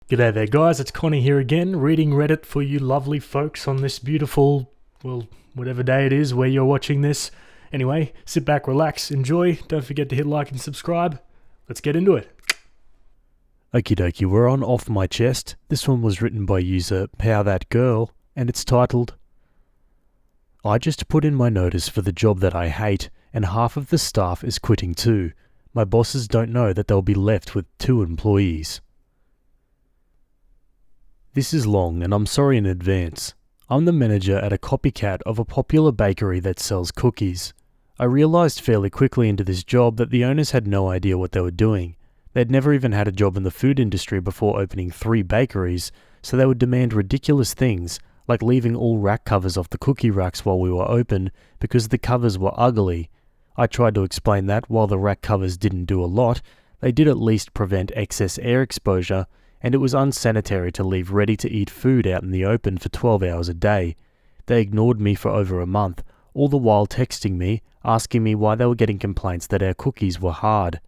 G'day there guys, it's Connie here again, reading Reddit for you lovely folks on this beautiful, well, whatever day it is where you're watching this. Anyway, sit back, relax, enjoy, don't forget to hit like and subscribe. Let's get into it. Okie dokie, we're on Off My Chest. This one was written by user Pow That Girl, and it's titled, I just put in my notice for the job that I hate, and half of the staff is quitting too. My bosses don't know that they'll be left with 2 employees. This is long, and I'm sorry in advance. I'm the manager at a copycat of a popular bakery that sells cookies. I realized fairly quickly into this job that the owners had no idea what they were doing. They'd never even had a job in the food industry before opening 3 bakeries, so they would demand ridiculous things, like leaving all rack covers off the cookie racks while we were open because the covers were ugly. I tried to explain that while the rack covers didn't do a lot, they did at least prevent excess air exposure, and it was unsanitary to leave ready-to-eat food out in the open for 12 hours a day. They ignored me for over a month, all the while texting me, asking me why they were getting complaints that our cookies were hard.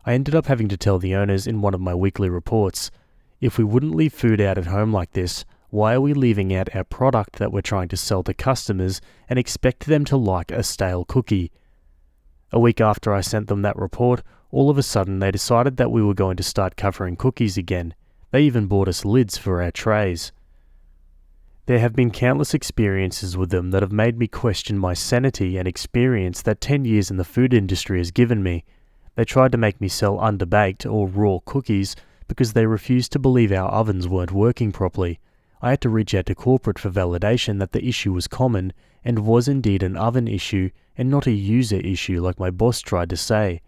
I ended up having to tell the owners in one of my weekly reports, if we wouldn't leave food out at home like this, why are we leaving out our product that we're trying to sell to customers and expect them to like a stale cookie? A week after I sent them that report, all of a sudden they decided that we were going to start covering cookies again. They even bought us lids for our trays. There have been countless experiences with them that have made me question my sanity and experience that 10 years in the food industry has given me. They tried to make me sell underbaked or raw cookies because they refused to believe our ovens weren't working properly. I had to reach out to corporate for validation that the issue was common and was indeed an oven issue and not a user issue like my boss tried to say.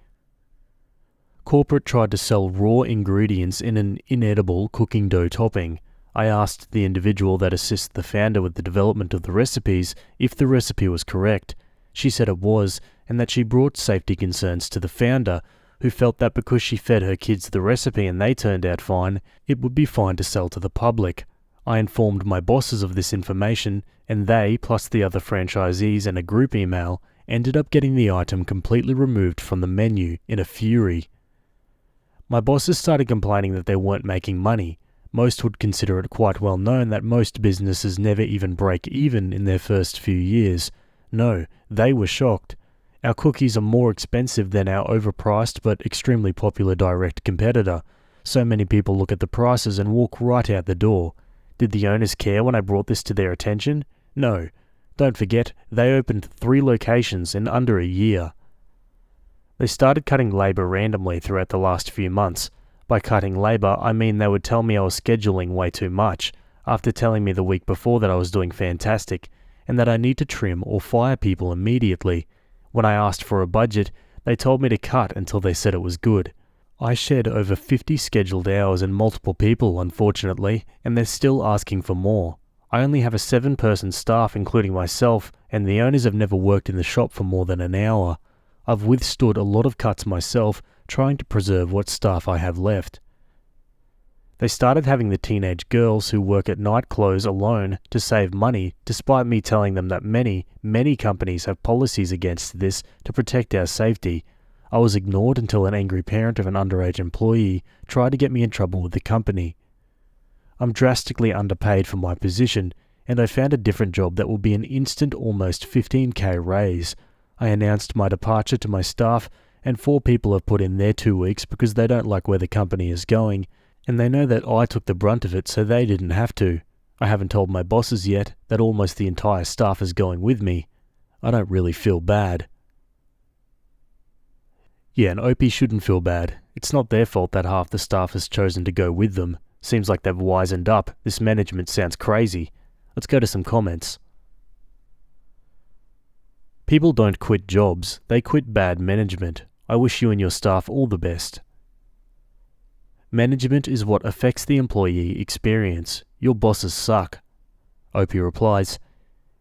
Corporate tried to sell raw ingredients in an inedible cooking dough topping. I asked the individual that assists the founder with the development of the recipes if the recipe was correct. She said it was, and that she brought safety concerns to the founder, who felt that because she fed her kids the recipe and they turned out fine, it would be fine to sell to the public. I informed my bosses of this information, and they, plus the other franchisees and a group email, ended up getting the item completely removed from the menu in a fury. My bosses started complaining that they weren't making money. Most would consider it quite well known that most businesses never even break even in their first few years. No, they were shocked. Our cookies are more expensive than our overpriced but extremely popular direct competitor. So many people look at the prices and walk right out the door. Did the owners care when I brought this to their attention? No. Don't forget, they opened 3 locations in under a year. They started cutting labour randomly throughout the last few months. By cutting labour, I mean they would tell me I was scheduling way too much, after telling me the week before that I was doing fantastic, and that I need to trim or fire people immediately. When I asked for a budget, they told me to cut until they said it was good. I shed over 50 scheduled hours and multiple people, unfortunately, and they're still asking for more. I only have a 7-person staff including myself, and the owners have never worked in the shop for more than an hour. I've withstood a lot of cuts myself, trying to preserve what staff I have left. They started having the teenage girls who work at night close alone to save money, despite me telling them that many companies have policies against this to protect our safety. I was ignored until an angry parent of an underage employee tried to get me in trouble with the company. I'm drastically underpaid for my position, and I found a different job that will be an instant almost 15k raise. I announced my departure to my staff, and 4 people have put in their 2 weeks because they don't like where the company is going, and they know that I took the brunt of it so they didn't have to. I haven't told my bosses yet that almost the entire staff is going with me. I don't really feel bad. Yeah, and OP shouldn't feel bad. It's not their fault that half the staff has chosen to go with them. Seems like they've wisened up. This management sounds crazy. Let's go to some comments. People don't quit jobs, they quit bad management. I wish you and your staff all the best. Management is what affects the employee experience. Your bosses suck. OP replies,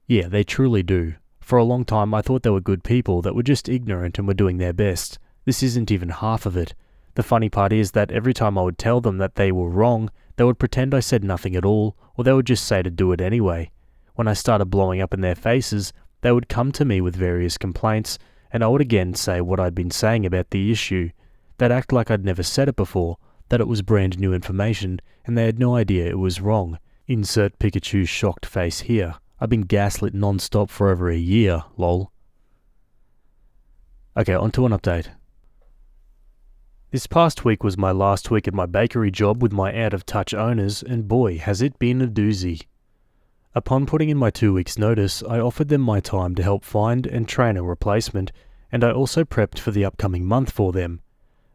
yeah, they truly do. For a long time I thought they were good people that were just ignorant and were doing their best. This isn't even half of it. The funny part is that every time I would tell them that they were wrong, they would pretend I said nothing at all, or they would just say to do it anyway. When I started blowing up in their faces, they would come to me with various complaints, and I would again say what I'd been saying about the issue. They'd act like I'd never said it before. that it was brand new information and they had no idea it was wrong. Insert Pikachu's shocked face here. I've been gaslit non-stop for over a year, lol. Okay, on to an update. This past week was my last week at my bakery job with my out-of-touch owners, and boy, has it been a doozy. Upon putting in my 2 weeks' notice, I offered them my time to help find and train a replacement, and I also prepped for the upcoming month for them.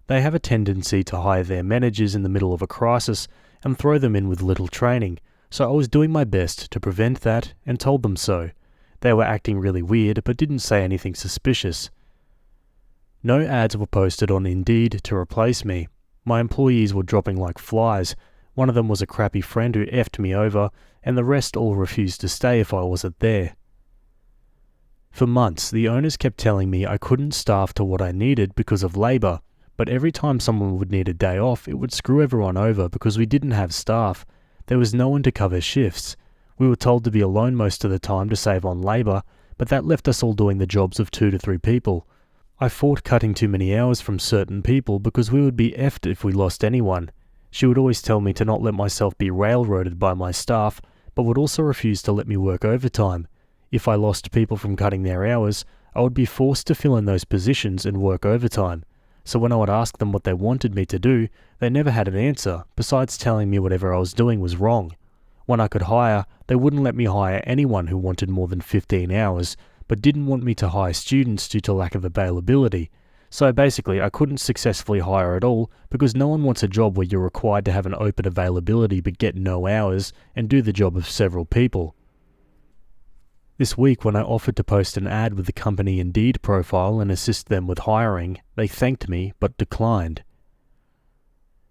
They have a tendency to hire their managers in the middle of a crisis and throw them in with little training, so I was doing my best to prevent that and told them so. They were acting really weird but didn't say anything suspicious. No ads were posted on Indeed to replace me. My employees were dropping like flies. One of them was a crappy friend who effed me over, and the rest all refused to stay if I wasn't there. For months, the owners kept telling me I couldn't staff to what I needed because of labour, but every time someone would need a day off, it would screw everyone over because we didn't have staff. There was no one to cover shifts. We were told to be alone most of the time to save on labour, but that left us all doing the jobs of 2 to 3 people. I fought cutting too many hours from certain people because we would be effed if we lost anyone. She would always tell me to not let myself be railroaded by my staff, but would also refuse to let me work overtime. If I lost people from cutting their hours, I would be forced to fill in those positions and work overtime. So when I would ask them what they wanted me to do, they never had an answer, besides telling me whatever I was doing was wrong. When I could hire, they wouldn't let me hire anyone who wanted more than 15 hours, but didn't want me to hire students due to lack of availability. So basically, I couldn't successfully hire at all because no one wants a job where you're required to have an open availability but get no hours and do the job of several people. This week, when I offered to post an ad with the company Indeed profile and assist them with hiring, they thanked me but declined.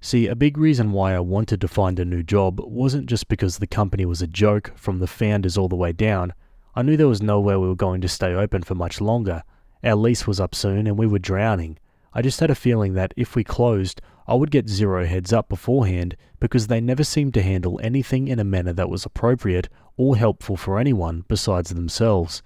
See, a big reason why I wanted to find a new job wasn't just because the company was a joke from the founders all the way down. I knew there was no way we were going to stay open for much longer. Our lease was up soon and we were drowning. I just had a feeling that if we closed, I would get zero heads up beforehand because they never seemed to handle anything in a manner that was appropriate or helpful for anyone besides themselves.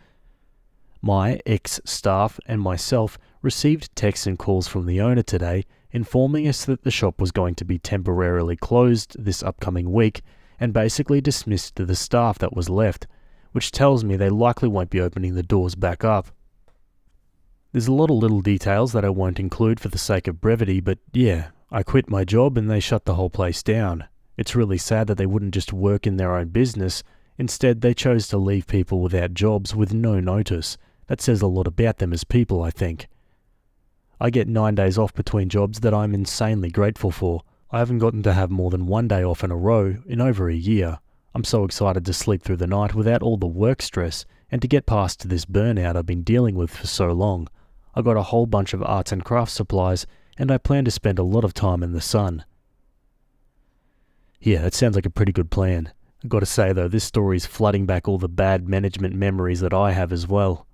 My ex-staff and myself received texts and calls from the owner today informing us that the shop was going to be temporarily closed this upcoming week and basically dismissed the staff that was left, which tells me they likely won't be opening the doors back up. There's a lot of little details that I won't include for the sake of brevity, but yeah, I quit my job and they shut the whole place down. It's really sad that they wouldn't just work in their own business. Instead, they chose to leave people without jobs with no notice. That says a lot about them as people, I think. I get 9 days off between jobs that I'm insanely grateful for. I haven't gotten to have more than 1 day off in a row in over a year. I'm so excited to sleep through the night without all the work stress and to get past this burnout I've been dealing with for so long. I got a whole bunch of arts and crafts supplies and I plan to spend a lot of time in the sun. Yeah, that sounds like a pretty good plan. I've got to say though, this story is flooding back all the bad management memories that I have as well.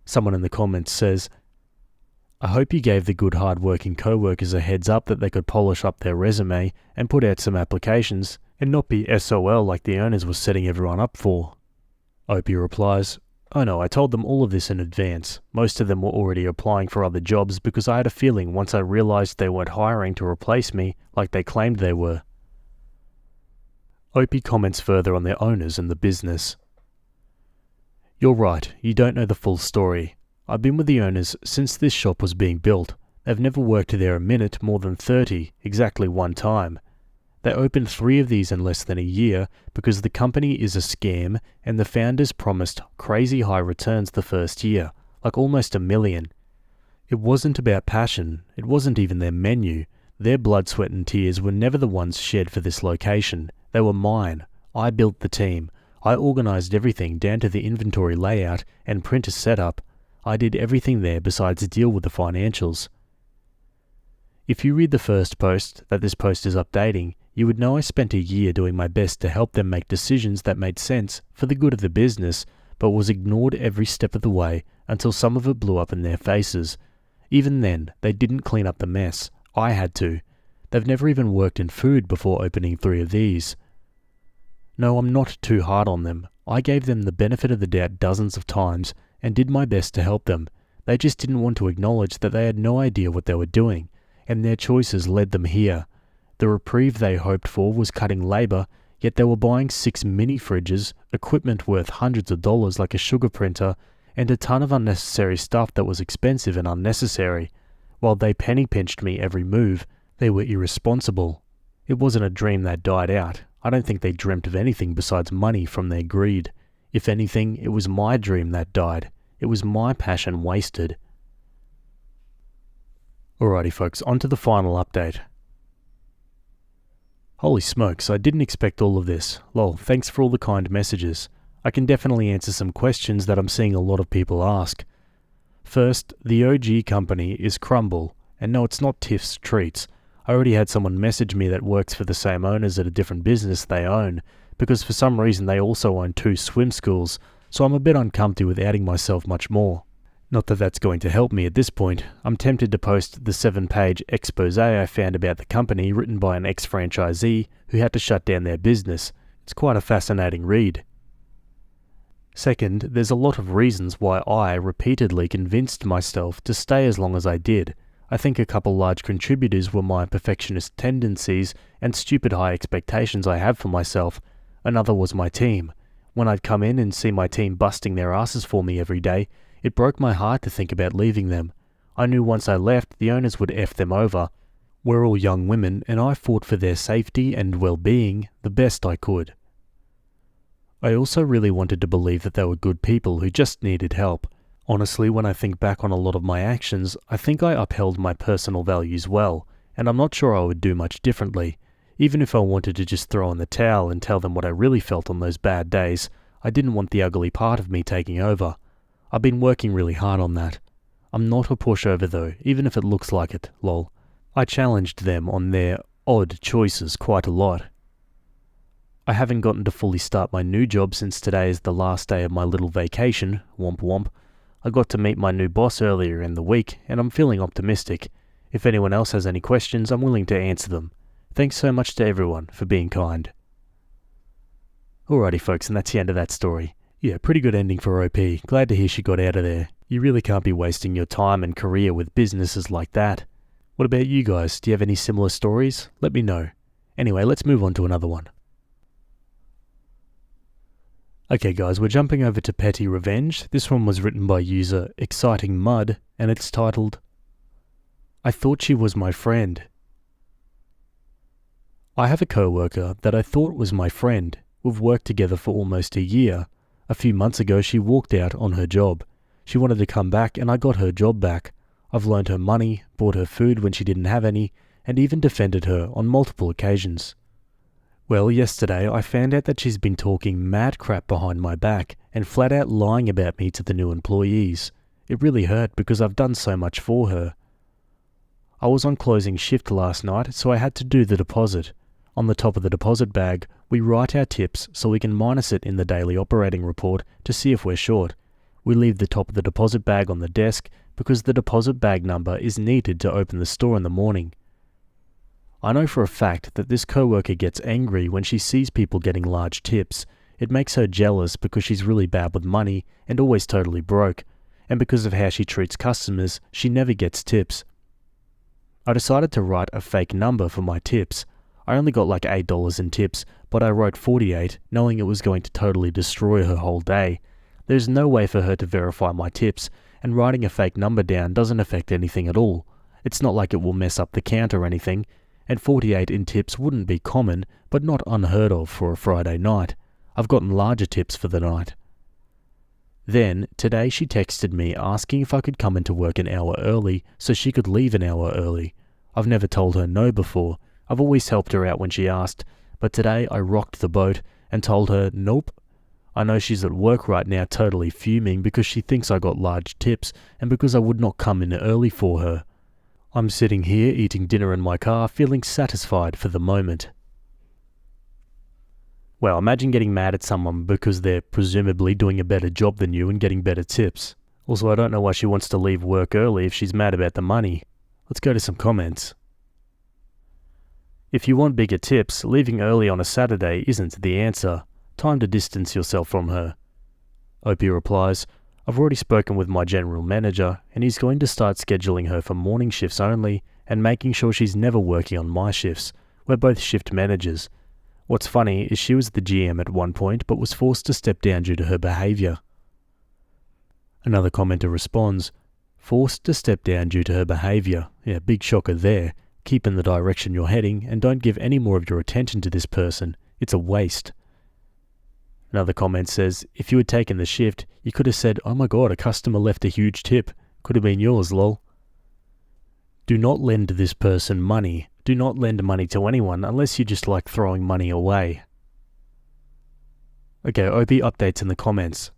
Someone in the comments says, I hope you gave the good hard-working co-workers a heads up that they could polish up their resume and put out some applications and not be SOL like the owners were setting everyone up for. Opie replies, Oh no, I told them all of this in advance. Most of them were already applying for other jobs because I had a feeling once I realized they weren't hiring to replace me like they claimed they were. Opie comments further on their owners and the business. You're right, you don't know the full story. I've been with the owners since this shop was being built. They've never worked there a minute more than 30, exactly one time. They opened 3 of these in less than a year because the company is a scam and the founders promised crazy high returns the first year, like almost $1 million. It wasn't about passion, it wasn't even their menu. Their blood, sweat and tears were never the ones shed for this location. They were mine. I built the team. I organized everything down to the inventory layout and printer setup. I did everything there besides deal with the financials. If you read the first post that this post is updating, you would know I spent a year doing my best to help them make decisions that made sense for the good of the business, but was ignored every step of the way until some of it blew up in their faces. Even then, they didn't clean up the mess. I had to. They've never even worked in food before opening 3 of these. No, I'm not too hard on them. I gave them the benefit of the doubt dozens of times and did my best to help them. They just didn't want to acknowledge that they had no idea what they were doing, and their choices led them here. The reprieve they hoped for was cutting labour, yet they were buying 6 mini fridges, equipment worth hundreds of dollars like a sugar printer, and a ton of unnecessary stuff that was expensive and unnecessary. While they penny pinched me every move, they were irresponsible. It wasn't a dream that died out. I don't think they dreamt of anything besides money from their greed. If anything, it was my dream that died. It was my passion wasted. Alrighty folks, on to the final update. Holy smokes, I didn't expect all of this. Lol, thanks for all the kind messages. I can definitely answer some questions that I'm seeing a lot of people ask. First, the OG company is Crumble, and no, it's not Tiff's Treats. I already had someone message me that works for the same owners at a different business they own, because for some reason they also own 2 swim schools, so I'm a bit uncomfy with adding myself much more. Not that that's going to help me at this point. I'm tempted to post the 7-page expose I found about the company written by an ex-franchisee who had to shut down their business. It's quite a fascinating read. Second, there's a lot of reasons why I repeatedly convinced myself to stay as long as I did. I think a couple large contributors were my perfectionist tendencies and stupid high expectations I have for myself. Another was my team. When I'd come in and see my team busting their asses for me every day, it broke my heart to think about leaving them. I knew once I left, the owners would F them over. We're all young women, and I fought for their safety and well-being the best I could. I also really wanted to believe that they were good people who just needed help. Honestly, when I think back on a lot of my actions, I think I upheld my personal values well, and I'm not sure I would do much differently. Even if I wanted to just throw in the towel and tell them what I really felt on those bad days, I didn't want the ugly part of me taking over. I've been working really hard on that. I'm not a pushover though, even if it looks like it, lol. I challenged them on their odd choices quite a lot. I haven't gotten to fully start my new job since today is the last day of my little vacation, womp womp. I got to meet my new boss earlier in the week, and I'm feeling optimistic. If anyone else has any questions, I'm willing to answer them. Thanks so much to everyone for being kind. Alrighty folks, and that's the end of that story. Yeah, pretty good ending for OP. Glad to hear she got out of there. You really can't be wasting your time and career with businesses like that. What about you guys? Do you have any similar stories? Let me know. Anyway, let's move on to another one. Okay guys, we're jumping over to Petty Revenge. This one was written by user Exciting Mud, and it's titled, I Thought She Was My Friend. I have a co-worker that I thought was my friend. We've worked together for almost a year. A few months ago she walked out on her job. She wanted to come back and I got her job back. I've loaned her money, bought her food when she didn't have any, and even defended her on multiple occasions. Well, yesterday I found out that she's been talking mad crap behind my back and flat out lying about me to the new employees. It really hurt because I've done so much for her. I was on closing shift last night, so I had to do the deposit. On the top of the deposit bag, we write our tips so we can minus it in the daily operating report to see if we're short. We leave the top of the deposit bag on the desk because the deposit bag number is needed to open the store in the morning. I know for a fact that this coworker gets angry when she sees people getting large tips. It makes her jealous because she's really bad with money and always totally broke, and because of how she treats customers, she never gets tips. I decided to write a fake number for my tips. I only got like $8 in tips, but I wrote 48, knowing it was going to totally destroy her whole day. There's no way for her to verify my tips, and writing a fake number down doesn't affect anything at all. It's not like it will mess up the count or anything, and 48 in tips wouldn't be common, but not unheard of for a Friday night. I've gotten larger tips for the night. Then, today she texted me asking if I could come into work an hour early so she could leave an hour early. I've never told her no before. I've always helped her out when she asked, but today I rocked the boat and told her nope. I know she's at work right now totally fuming because she thinks I got large tips and because I would not come in early for her. I'm sitting here eating dinner in my car feeling satisfied for the moment. Well, imagine getting mad at someone because they're presumably doing a better job than you and getting better tips. Also, I don't know why she wants to leave work early if she's mad about the money. Let's go to some comments. If you want bigger tips, leaving early on a Saturday isn't the answer. Time to distance yourself from her. Opie replies, I've already spoken with my general manager and he's going to start scheduling her for morning shifts only and making sure she's never working on my shifts. We're both shift managers. What's funny is she was the GM at one point but was forced to step down due to her behaviour. Another commenter responds, forced to step down due to her behaviour. Yeah, big shocker there. Keep in the direction you're heading and don't give any more of your attention to this person. It's a waste. Another comment says, if you had taken the shift, you could have said, oh my god, a customer left a huge tip. Could have been yours, lol. Do not lend this person money. Do not lend money to anyone unless you just like throwing money away. Okay, Opie updates in the comments.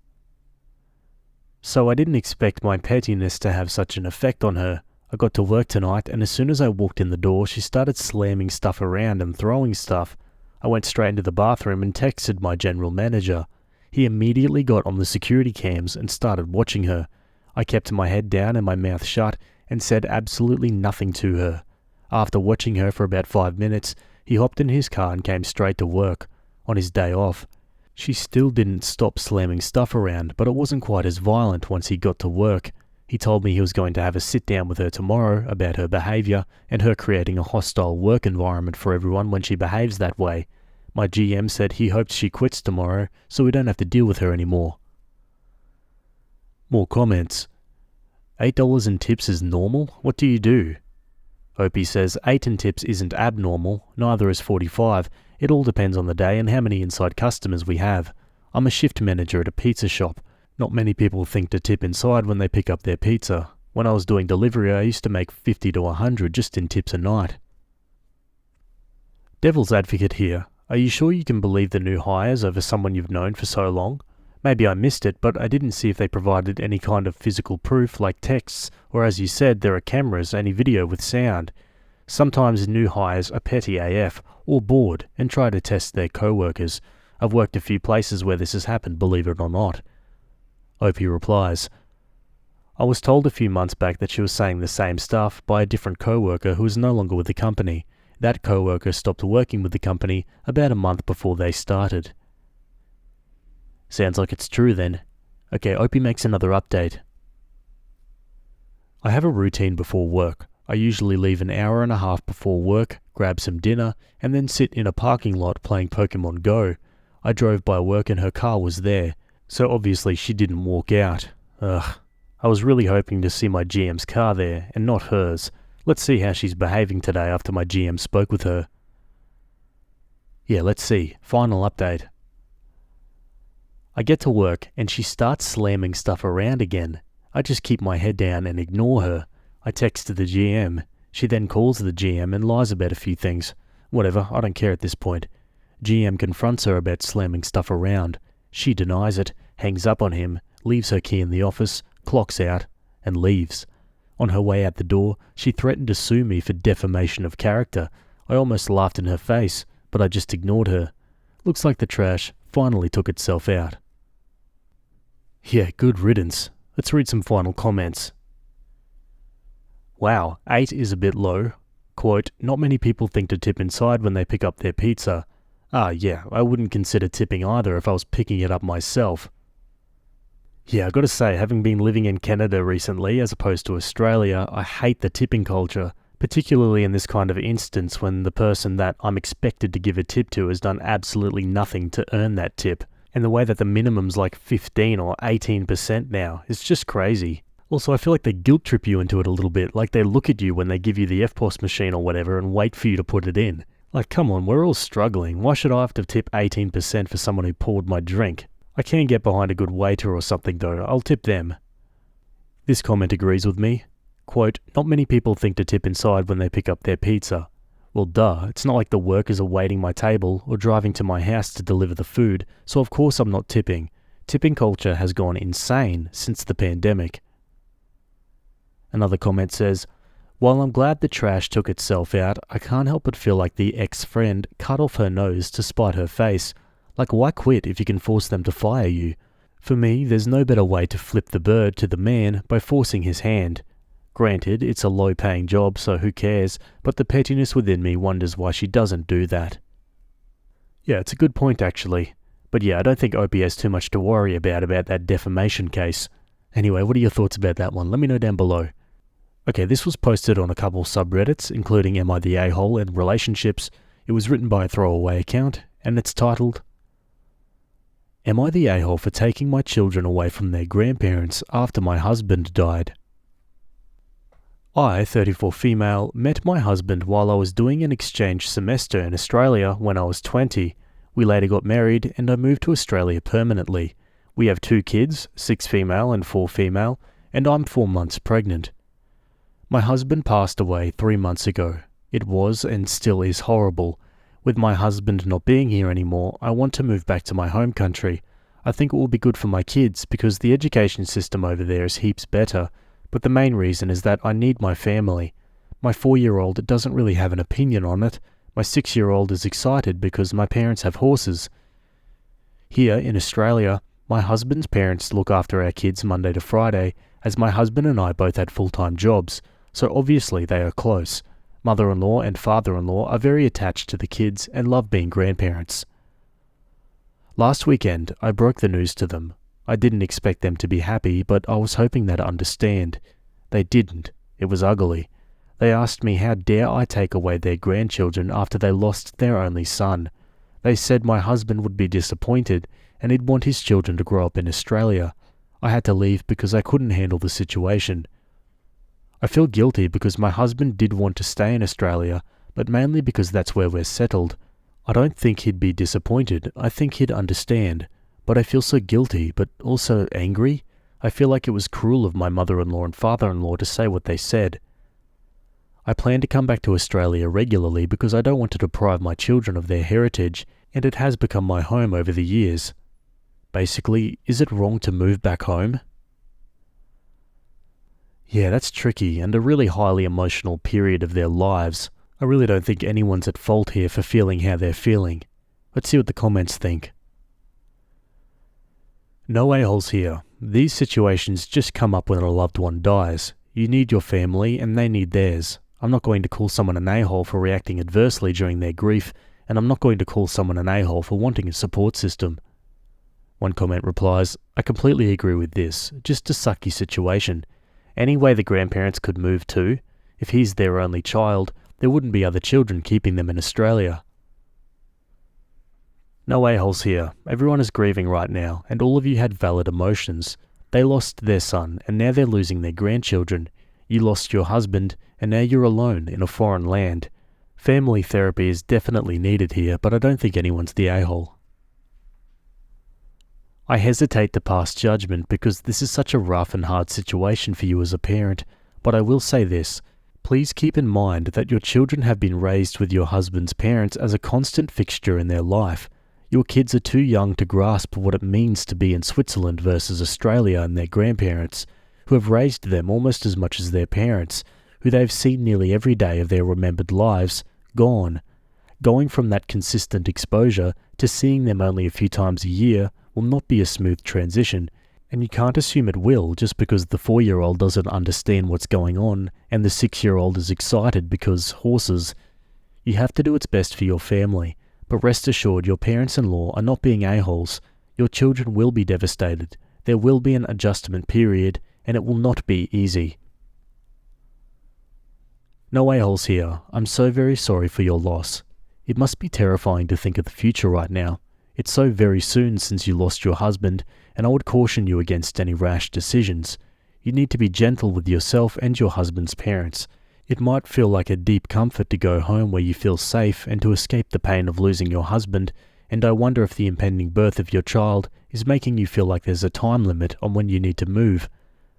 So I didn't expect my pettiness to have such an effect on her. I got to work tonight and as soon as I walked in the door, she started slamming stuff around and throwing stuff. I went straight into the bathroom and texted my general manager. He immediately got on the security cams and started watching her. I kept my head down and my mouth shut and said absolutely nothing to her. After watching her for about 5 minutes, he hopped in his car and came straight to work, on his day off. She still didn't stop slamming stuff around, but it wasn't quite as violent once he got to work. He told me he was going to have a sit down with her tomorrow about her behaviour and her creating a hostile work environment for everyone when she behaves that way. My GM said he hoped she quits tomorrow so we don't have to deal with her anymore. More comments. $8 in tips is normal? What do you do? Opie says 8 in tips isn't abnormal, neither is 45. It all depends on the day and how many inside customers we have. I'm a shift manager at a pizza shop. Not many people think to tip inside when they pick up their pizza. When I was doing delivery, I used to make 50 to 100 just in tips a night. Devil's advocate here. Are you sure you can believe the new hires over someone you've known for so long? Maybe I missed it, but I didn't see if they provided any kind of physical proof like texts, or as you said, there are cameras, any video with sound. Sometimes new hires are petty AF, or bored, and try to test their co-workers. I've worked a few places where this has happened, believe it or not. Opie replies, I was told a few months back that she was saying the same stuff by a different co-worker who is no longer with the company. That co-worker stopped working with the company about a month before they started. Sounds like it's true then. Okay, Opie makes another update. I have a routine before work. I usually leave an hour and a half before work, grab some dinner, and then sit in a parking lot playing Pokemon Go. I drove by work and her car was there, so obviously she didn't walk out. Ugh. I was really hoping to see my GM's car there, and not hers. Let's see how she's behaving today after my GM spoke with her. Yeah, let's see. Final update. I get to work and she starts slamming stuff around again. I just keep my head down and ignore her. I text the GM. She then calls the GM and lies about a few things. Whatever, I don't care at this point. GM confronts her about slamming stuff around. She denies it, hangs up on him, leaves her key in the office, clocks out, and leaves. On her way out the door, she threatened to sue me for defamation of character. I almost laughed in her face, but I just ignored her. Looks like the trash finally took itself out. Yeah, good riddance. Let's read some final comments. Wow, 8 is a bit low. Quote, not many people think to tip inside when they pick up their pizza. Ah, yeah, I wouldn't consider tipping either if I was picking it up myself. Yeah, I gotta say, having been living in Canada recently as opposed to Australia, I hate the tipping culture, particularly in this kind of instance when the person that I'm expected to give a tip to has done absolutely nothing to earn that tip. And the way that the minimum's like 15 or 18% now, it's just crazy. Also, I feel like they guilt trip you into it a little bit, like they look at you when they give you the FPOS machine or whatever and wait for you to put it in. Like, come on, we're all struggling. Why should I have to tip 18% for someone who poured my drink? I can get behind a good waiter or something though, I'll tip them. This comment agrees with me. Quote, not many people think to tip inside when they pick up their pizza. Well duh, it's not like the workers are waiting my table or driving to my house to deliver the food, so of course I'm not tipping. Tipping culture has gone insane since the pandemic. Another comment says, while I'm glad the trash took itself out, I can't help but feel like the ex-friend cut off her nose to spite her face. Like, why quit if you can force them to fire you? For me, there's no better way to flip the bird to the man by forcing his hand. Granted, it's a low-paying job, so who cares, but the pettiness within me wonders why she doesn't do that. Yeah, it's a good point actually. But yeah, I don't think Opie has too much to worry about that defamation case. Anyway, what are your thoughts about that one? Let me know down below. Okay, this was posted on a couple subreddits, including Am I the A-hole and relationships. It was written by a throwaway account, and it's titled, "Am I the a-hole for taking my children away from their grandparents after my husband died?" I, 34 female, met my husband while I was doing an exchange semester in Australia when I was 20. We later got married and I moved to Australia permanently. We have 2 kids, 6 female and 4 female, and I'm 4 months pregnant. My husband passed away 3 months ago. It was and still is horrible. With my husband not being here anymore, I want to move back to my home country. I think it will be good for my kids because the education system over there is heaps better. But the main reason is that I need my family. My 4-year-old doesn't really have an opinion on it. My 6-year-old is excited because my parents have horses. Here in Australia, my husband's parents look after our kids Monday to Friday, as my husband and I both had full-time jobs, so obviously they are close. Mother-in-law and father-in-law are very attached to the kids and love being grandparents. Last weekend, I broke the news to them. I didn't expect them to be happy, but I was hoping they'd understand. They didn't. It was ugly. They asked me how dare I take away their grandchildren after they lost their only son. They said my husband would be disappointed and he'd want his children to grow up in Australia. I had to leave because I couldn't handle the situation. I feel guilty because my husband did want to stay in Australia, but mainly because that's where we're settled. I don't think he'd be disappointed. I think he'd understand. But I feel so guilty, but also angry. I feel like it was cruel of my mother-in-law and father-in-law to say what they said. I plan to come back to Australia regularly because I don't want to deprive my children of their heritage, and it has become my home over the years. Basically, is it wrong to move back home? Yeah, that's tricky and a really highly emotional period of their lives. I really don't think anyone's at fault here for feeling how they're feeling. Let's see what the comments think. No a-holes here. These situations just come up when a loved one dies. You need your family and they need theirs. I'm not going to call someone an a-hole for reacting adversely during their grief, and I'm not going to call someone an a-hole for wanting a support system. One comment replies, "I completely agree with this. Just a sucky situation. Any way the grandparents could move too. If he's their only child, there wouldn't be other children keeping them in Australia." No a-holes here. Everyone is grieving right now, and all of you had valid emotions. They lost their son, and now they're losing their grandchildren. You lost your husband, and now you're alone in a foreign land. Family therapy is definitely needed here, but I don't think anyone's the a-hole. I hesitate to pass judgment because this is such a rough and hard situation for you as a parent, but I will say this. Please keep in mind that your children have been raised with your husband's parents as a constant fixture in their life. Your kids are too young to grasp what it means to be in Switzerland versus Australia and their grandparents, who have raised them almost as much as their parents, who they've seen nearly every day of their remembered lives, gone. Going from that consistent exposure to seeing them only a few times a year will not be a smooth transition, and you can't assume it will just because the 4-year-old doesn't understand what's going on and the 6-year-old is excited because horses. You have to do what's best for your family. But rest assured your parents-in-law are not being a-holes. Your children will be devastated. There will be an adjustment period, and it will not be easy. No a-holes here. I'm so very sorry for your loss. It must be terrifying to think of the future right now. It's so very soon since you lost your husband, and I would caution you against any rash decisions. You need to be gentle with yourself and your husband's parents. It might feel like a deep comfort to go home where you feel safe and to escape the pain of losing your husband, and I wonder if the impending birth of your child is making you feel like there's a time limit on when you need to move.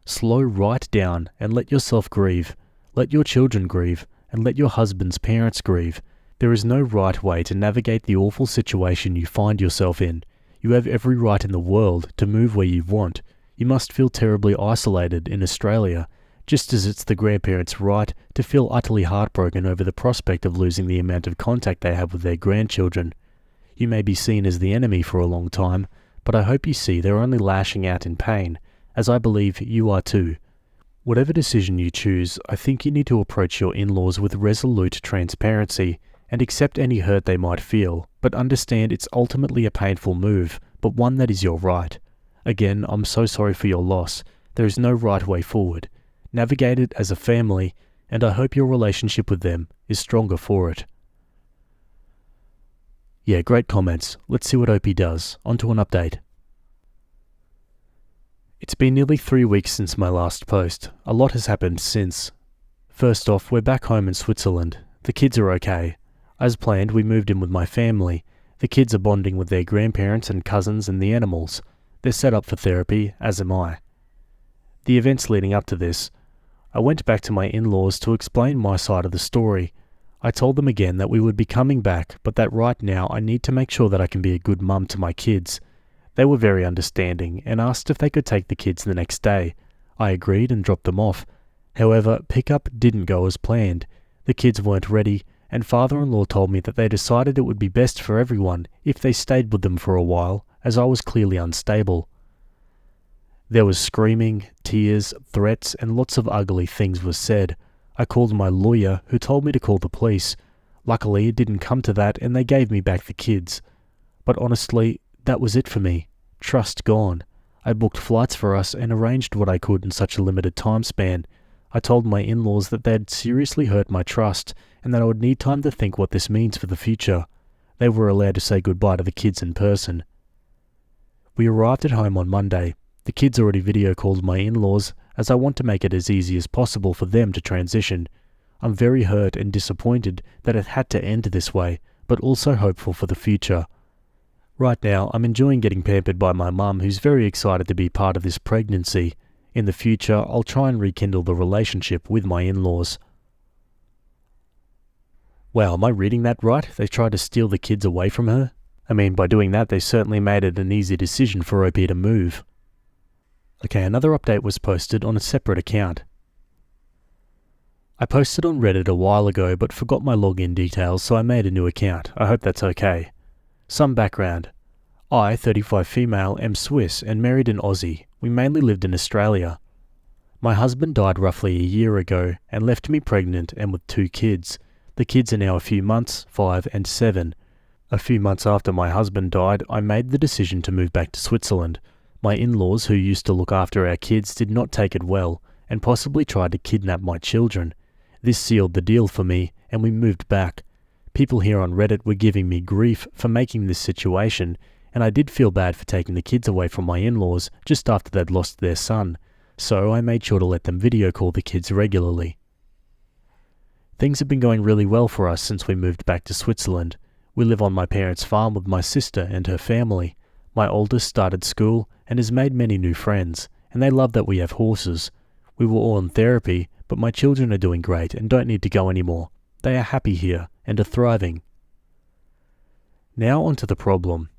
Slow right down and let yourself grieve. Let your children grieve, and let your husband's parents grieve. There is no right way to navigate the awful situation you find yourself in. You have every right in the world to move where you want. You must feel terribly isolated in Australia, just as it's the grandparents' right to feel utterly heartbroken over the prospect of losing the amount of contact they have with their grandchildren. You may be seen as the enemy for a long time, but I hope you see they're only lashing out in pain, as I believe you are too. Whatever decision you choose, I think you need to approach your in-laws with resolute transparency and accept any hurt they might feel, but understand it's ultimately a painful move, but one that is your right. Again, I'm so sorry for your loss. There is no right way forward. Navigate it as a family, and I hope your relationship with them is stronger for it. Yeah, great comments. Let's see what OP does. On to an update. It's been nearly 3 weeks since my last post. A lot has happened since. First off, we're back home in Switzerland. The kids are okay. As planned, we moved in with my family. The kids are bonding with their grandparents and cousins and the animals. They're set up for therapy, as am I. The events leading up to this, I went back to my in-laws to explain my side of the story. I told them again that we would be coming back, but that right now I need to make sure that I can be a good mum to my kids. They were very understanding and asked if they could take the kids the next day. I agreed and dropped them off. However, pickup didn't go as planned. The kids weren't ready, and father-in-law told me that they decided it would be best for everyone if they stayed with them for a while, as I was clearly unstable. There was screaming, tears, threats, and lots of ugly things were said. I called my lawyer, who told me to call the police. Luckily, it didn't come to that, and they gave me back the kids. But honestly, that was it for me. Trust gone. I booked flights for us and arranged what I could in such a limited time span. I told my in-laws that they had seriously hurt my trust, and that I would need time to think what this means for the future. They were allowed to say goodbye to the kids in person. We arrived at home on Monday. The kids already video called my in-laws, as I want to make it as easy as possible for them to transition. I'm very hurt and disappointed that it had to end this way, but also hopeful for the future. Right now, I'm enjoying getting pampered by my mum, who's very excited to be part of this pregnancy. In the future, I'll try and rekindle the relationship with my in-laws. Wow, am I reading that right? They tried to steal the kids away from her? I mean, by doing that, they certainly made it an easy decision for OP to move. Okay, another update was posted on a separate account. I posted on Reddit a while ago but forgot my login details, so I made a new account. I hope that's okay. Some background. I, 35 female, am Swiss and married an Aussie. We mainly lived in Australia. My husband died roughly a year ago and left me pregnant and with 2 kids. The kids are now a few months, 5 and 7. A few months after my husband died, I made the decision to move back to Switzerland. My in-laws, who used to look after our kids, did not take it well, and possibly tried to kidnap my children. This sealed the deal for me, and we moved back. People here on Reddit were giving me grief for making this situation, and I did feel bad for taking the kids away from my in-laws just after they'd lost their son, so I made sure to let them video call the kids regularly. Things have been going really well for us since we moved back to Switzerland. We live on my parents' farm with my sister and her family. My oldest started school and has made many new friends, and they love that we have horses. We were all in therapy, but my children are doing great and don't need to go anymore. They are happy here and are thriving. Now onto the problem.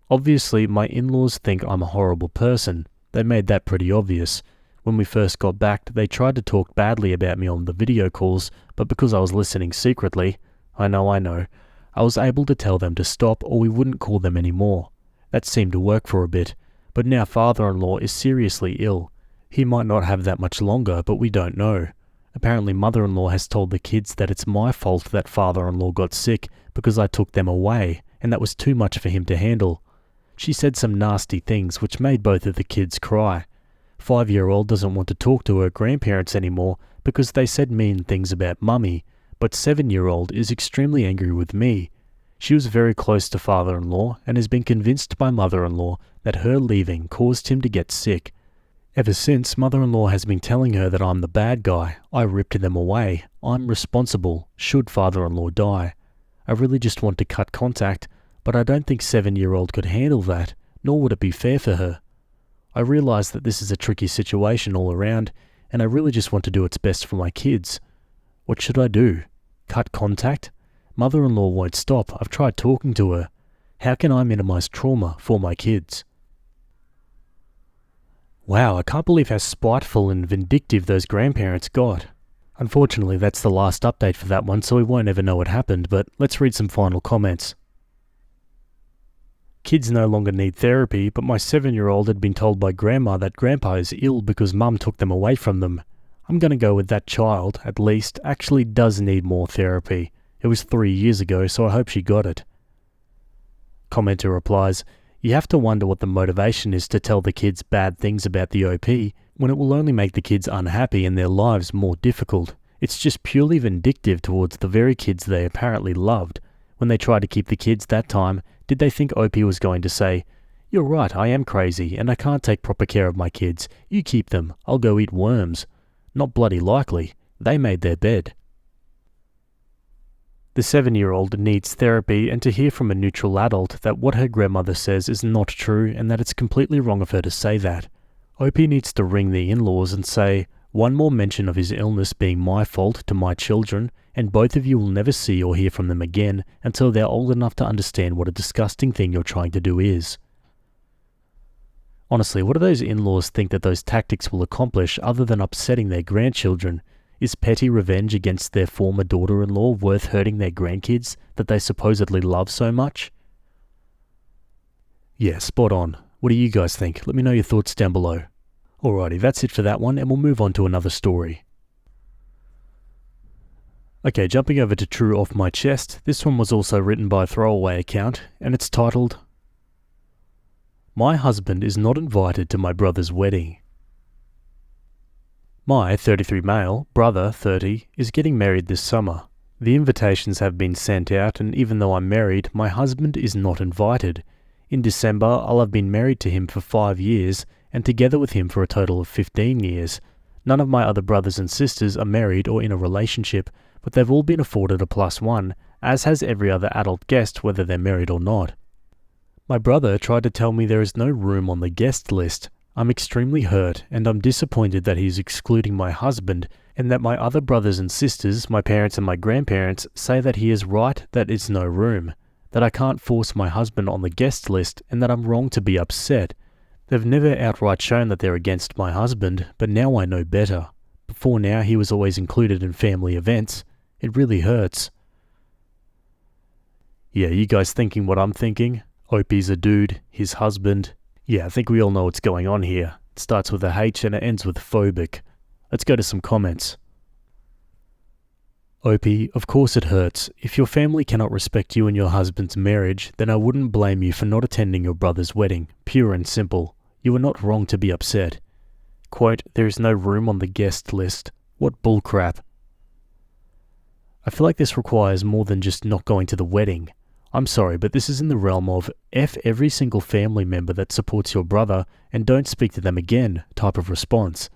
Obviously, my in-laws think I'm a horrible person. They made that pretty obvious. When we first got back, they tried to talk badly about me on the video calls, but because I was listening secretly, I know, I was able to tell them to stop or we wouldn't call them anymore. That seemed to work for a bit, but now father-in-law is seriously ill. He might not have that much longer, but we don't know. Apparently mother-in-law has told the kids that it's my fault that father-in-law got sick because I took them away, and that was too much for him to handle. She said some nasty things which made both of the kids cry. 5-year-old doesn't want to talk to her grandparents anymore because they said mean things about mummy, but 7-year-old is extremely angry with me. She was very close to father-in-law and has been convinced by mother-in-law that her leaving caused him to get sick. Ever since, mother-in-law has been telling her that I'm the bad guy. I ripped them away. I'm responsible, should father-in-law die. I really just want to cut contact, but I don't think 7-year-old could handle that, nor would it be fair for her. I realise that this is a tricky situation all around, and I really just want to do what's best for my kids. What should I do? Cut contact? Mother-in-law won't stop. I've tried talking to her. How can I minimise trauma for my kids? Wow, I can't believe how spiteful and vindictive those grandparents got. Unfortunately, that's the last update for that one, so we won't ever know what happened, but let's read some final comments. Kids no longer need therapy, but my 7-year-old had been told by grandma that grandpa is ill because mum took them away from them. I'm going to go with that child, at least, actually does need more therapy. It was 3 years ago, so I hope she got it. Commenter replies, you have to wonder what the motivation is to tell the kids bad things about the OP when it will only make the kids unhappy and their lives more difficult. It's just purely vindictive towards the very kids they apparently loved. When they tried to keep the kids that time, did they think Opie was going to say, "You're right, I am crazy and I can't take proper care of my kids. You keep them, I'll go eat worms"? Not bloody likely. They made their bed. The 7-year-old needs therapy and to hear from a neutral adult that what her grandmother says is not true and that it's completely wrong of her to say that. Opie needs to ring the in-laws and say, "One more mention of his illness being my fault to my children, and both of you will never see or hear from them again until they're old enough to understand what a disgusting thing you're trying to do is." Honestly, what do those in-laws think that those tactics will accomplish other than upsetting their grandchildren? Is petty revenge against their former daughter-in-law worth hurting their grandkids that they supposedly love so much? Yeah, spot on. What do you guys think? Let me know your thoughts down below. Alrighty, that's it for that one, and we'll move on to another story. Okay, jumping over to True Off My Chest, this one was also written by a throwaway account, and it's titled, "My husband is not invited to my brother's wedding." My 33 male, brother 30, is getting married this summer. The invitations have been sent out, and even though I'm married, my husband is not invited. In December, I'll have been married to him for 5 years, and together with him for a total of 15 years. None of my other brothers and sisters are married or in a relationship, but they've all been afforded a +1, as has every other adult guest whether they're married or not. My brother tried to tell me there is no room on the guest list. I'm extremely hurt, and I'm disappointed that he is excluding my husband, and that my other brothers and sisters, my parents and my grandparents, say that he is right that it's no room, that I can't force my husband on the guest list, and that I'm wrong to be upset. They've never outright shown that they're against my husband, but now I know better. Before now, he was always included in family events. It really hurts. Yeah, you guys thinking what I'm thinking? Opie's a dude, his husband. Yeah, I think we all know what's going on here. It starts with a H and it ends with phobic. Let's go to some comments. Opie, of course it hurts. If your family cannot respect you and your husband's marriage, then I wouldn't blame you for not attending your brother's wedding. Pure and simple. You are not wrong to be upset. Quote, "There is no room on the guest list." What bullcrap. I feel like this requires more than just not going to the wedding. I'm sorry, but this is in the realm of F every single family member that supports your brother and don't speak to them again type of response.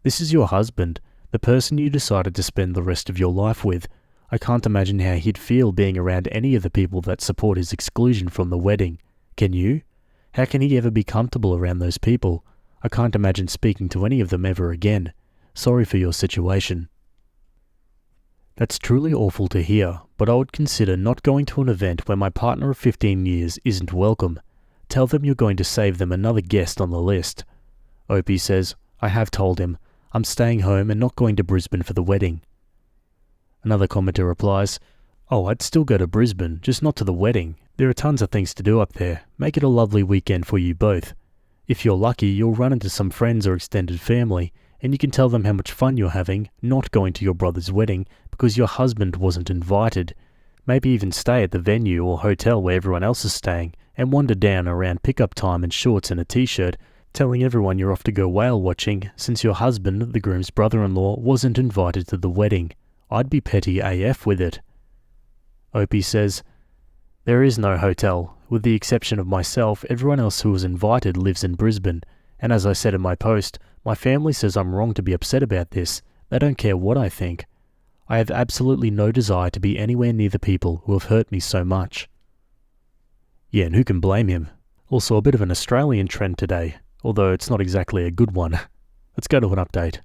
This is your husband, the person you decided to spend the rest of your life with. I can't imagine how he'd feel being around any of the people that support his exclusion from the wedding. Can you? How can he ever be comfortable around those people? I can't imagine speaking to any of them ever again. Sorry for your situation. That's truly awful to hear, but I would consider not going to an event where my partner of 15 years isn't welcome. Tell them you're going to save them another guest on the list. Opie says, "I have told him. I'm staying home and not going to Brisbane for the wedding." Another commenter replies, "Oh, I'd still go to Brisbane, just not to the wedding. There are tons of things to do up there. Make it a lovely weekend for you both. If you're lucky, you'll run into some friends or extended family, and you can tell them how much fun you're having not going to your brother's wedding because your husband wasn't invited. Maybe even stay at the venue or hotel where everyone else is staying and wander down around pickup time in shorts and a t-shirt, telling everyone you're off to go whale watching since your husband, the groom's brother-in-law, wasn't invited to the wedding. I'd be petty AF with it." Opie says, "There is no hotel. With the exception of myself, everyone else who was invited lives in Brisbane, and as I said in my post, my family says I'm wrong to be upset about this. They don't care what I think. I have absolutely no desire to be anywhere near the people who have hurt me so much." Yeah, and who can blame him? Also a bit of an Australian trend today, although it's not exactly a good one. Let's go to an update.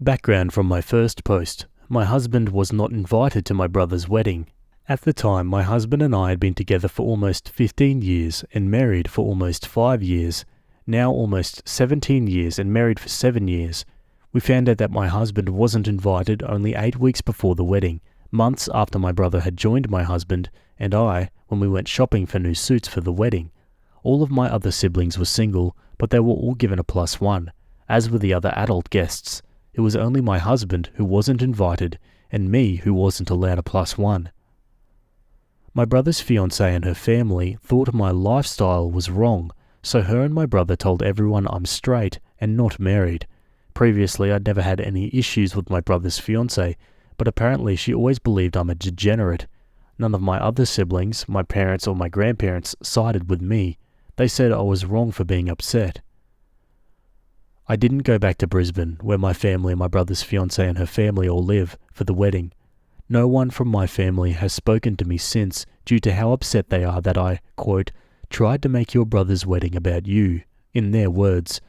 Background from my first post. My husband was not invited to my brother's wedding. At the time, my husband and I had been together for almost 15 years and married for almost 5 years. Now almost 17 years and married for 7 years. We found out that my husband wasn't invited only 8 weeks before the wedding, months after my brother had joined my husband and I when we went shopping for new suits for the wedding. All of my other siblings were single, but they were all given a +1, as were the other adult guests. It was only my husband who wasn't invited and me who wasn't allowed a +1. My brother's fiancée and her family thought my lifestyle was wrong, so her and my brother told everyone I'm straight and not married. Previously, I'd never had any issues with my brother's fiancée, but apparently she always believed I'm a degenerate. None of my other siblings, my parents or my grandparents, sided with me. They said I was wrong for being upset. I didn't go back to Brisbane, where my family and my brother's fiancée and her family all live, for the wedding. No one from my family has spoken to me since, due to how upset they are that I, quote, tried to make your brother's wedding about you, in their words.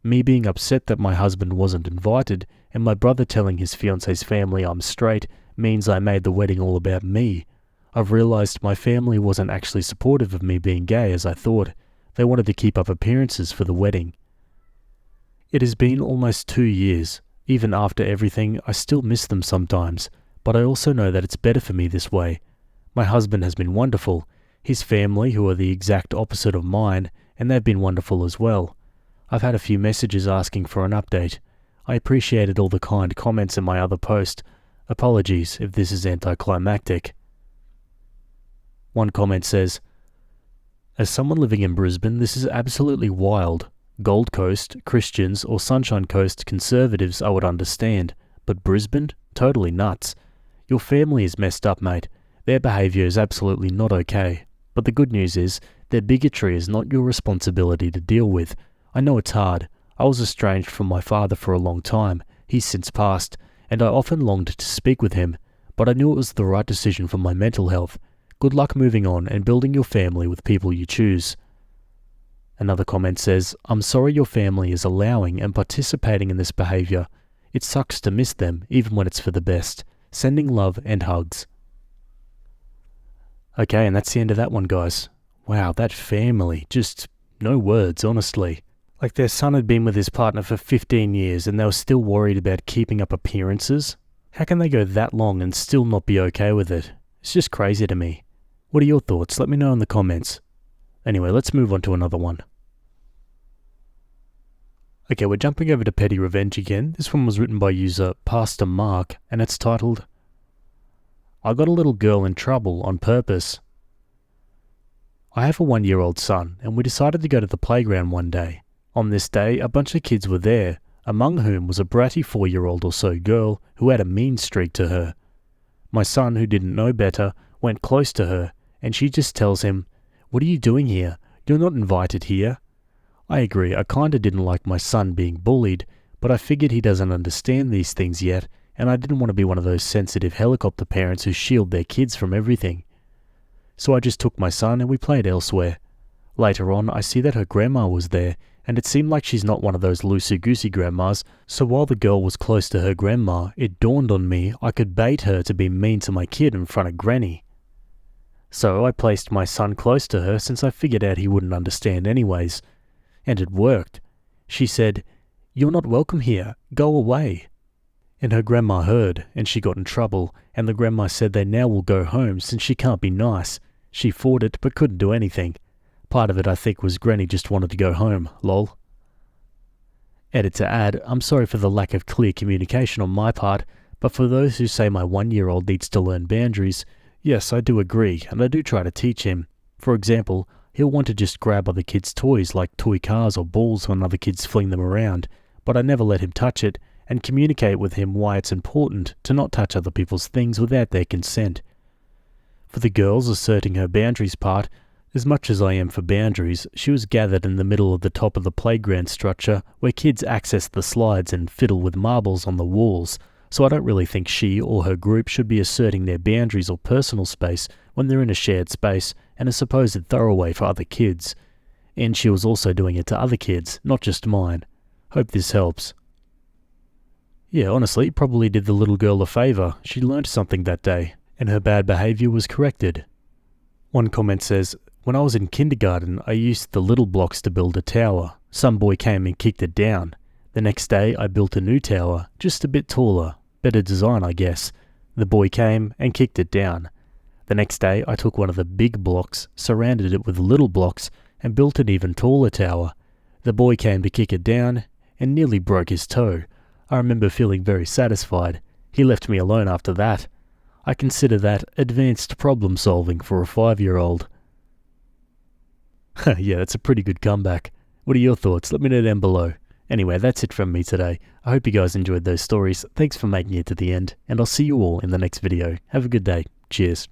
Me being upset that my husband wasn't invited, and my brother telling his fiancée's family I'm straight, means I made the wedding all about me. I've realised my family wasn't actually supportive of me being gay as I thought. They wanted to keep up appearances for the wedding. It has been almost 2 years. Even after everything, I still miss them sometimes, but I also know that it's better for me this way. My husband has been wonderful, his family, who are the exact opposite of mine, and they've been wonderful as well. I've had a few messages asking for an update. I appreciated all the kind comments in my other post. Apologies if this is anticlimactic. One comment says, as someone living in Brisbane, this is absolutely wild. Gold Coast, Christians, or Sunshine Coast conservatives I would understand, but Brisbane? Totally nuts. Your family is messed up, mate. Their behaviour is absolutely not okay. But the good news is, their bigotry is not your responsibility to deal with. I know it's hard. I was estranged from my father for a long time. He's since passed, and I often longed to speak with him, but I knew it was the right decision for my mental health. Good luck moving on and building your family with people you choose. Another comment says, I'm sorry your family is allowing and participating in this behaviour. It sucks to miss them, even when it's for the best. Sending love and hugs. Okay, and that's the end of that one, guys. Wow, that family, just no words, honestly. Like their son had been with his partner for 15 years and they were still worried about keeping up appearances. How can they go that long and still not be okay with it? It's just crazy to me. What are your thoughts? Let me know in the comments. Anyway, let's move on to another one. Okay, we're jumping over to Petty Revenge again. This one was written by user Pastor Mark, and it's titled, I got a little girl in trouble on purpose. I have a 1-year-old son, and we decided to go to the playground one day. On this day, a bunch of kids were there, among whom was a bratty 4-year-old or so girl who had a mean streak to her. My son, who didn't know better, went close to her, and she just tells him, What are you doing here? You're not invited here. I agree, I kinda didn't like my son being bullied, but I figured he doesn't understand these things yet, and I didn't want to be one of those sensitive helicopter parents who shield their kids from everything. So I just took my son and we played elsewhere. Later on, I see that her grandma was there, and it seemed like she's not one of those loosey-goosey grandmas, so while the girl was close to her grandma, it dawned on me I could bait her to be mean to my kid in front of Granny. So I placed my son close to her since I figured out he wouldn't understand anyways. And it worked. She said, You're not welcome here. Go away. And her grandma heard, and she got in trouble, and the grandma said they now will go home since she can't be nice. She fought it, but couldn't do anything. Part of it, I think, was Granny just wanted to go home, lol. Edit to add, I'm sorry for the lack of clear communication on my part, but for those who say my 1-year-old needs to learn boundaries, yes, I do agree, and I do try to teach him. For example, he'll want to just grab other kids' toys like toy cars or balls when other kids fling them around, but I never let him touch it, and communicate with him why it's important to not touch other people's things without their consent. For the girls asserting her boundaries part, as much as I am for boundaries, she was gathered in the middle of the top of the playground structure where kids access the slides and fiddle with marbles on the walls, so I don't really think she or her group should be asserting their boundaries or personal space when they're in a shared space and a supposed throwaway for other kids. And she was also doing it to other kids, not just mine. Hope this helps. Yeah, honestly, probably did the little girl a favour. She learned something that day, and her bad behaviour was corrected. One comment says, When I was in kindergarten, I used the little blocks to build a tower. Some boy came and kicked it down. The next day, I built a new tower, just a bit taller. Better design, I guess. The boy came and kicked it down. The next day, I took one of the big blocks, surrounded it with little blocks, and built an even taller tower. The boy came to kick it down, and nearly broke his toe. I remember feeling very satisfied. He left me alone after that. I consider that advanced problem solving for a 5-year-old. Yeah, that's a pretty good comeback. What are your thoughts? Let me know down below. Anyway, that's it from me today. I hope you guys enjoyed those stories. Thanks for making it to the end, and I'll see you all in the next video. Have a good day. Cheers.